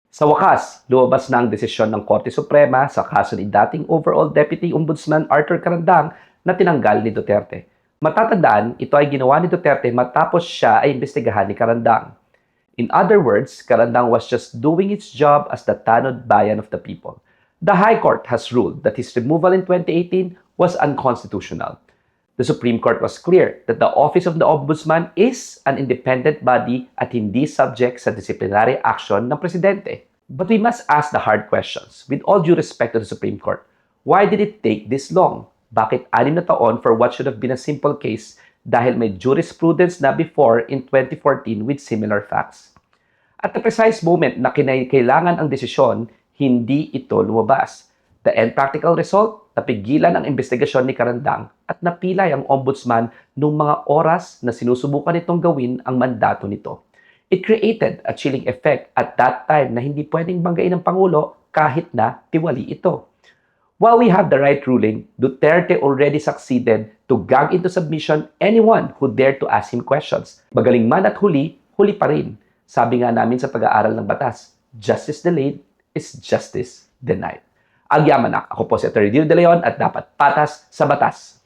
Sa wakas, lumabas na ang desisyon ng Korte Suprema sa kaso ni dating overall Deputy Ombudsman Arthur Carandang na tinanggal ni Duterte. Matatandaan, ito ay ginawa ni Duterte matapos siya ay imbestigahan ni Carandang. In other words, Carandang was just doing its job as the tanod bayan of the people. The High Court has ruled that his removal in 2018 was unconstitutional. The Supreme Court was clear that the Office of the Ombudsman is an independent body at hindi subject sa disciplinary action ng Presidente. But we must ask the hard questions. With all due respect to the Supreme Court, why did it take this long? Bakit 6 na taon for what should have been a simple case dahil may jurisprudence na before in 2014 with similar facts? At the precise moment na kailangan ang desisyon, hindi ito lumabas. The end practical result, napigilan ang investigasyon ni Carandang at napilay ang ombudsman noong mga oras na sinusubukan nitong gawin ang mandato nito. It created a chilling effect at that time na hindi pwedeng banggain ng Pangulo kahit na tiwali ito. While we have the right ruling, Duterte already succeeded to gag into submission anyone who dared to ask him questions. Magaling man at huli, huli pa rin. Sabi nga namin sa pag-aaral ng batas, justice delayed is justice denied. Agyamanak, ako po si Atty. Dio De Leon at dapat patas sa batas.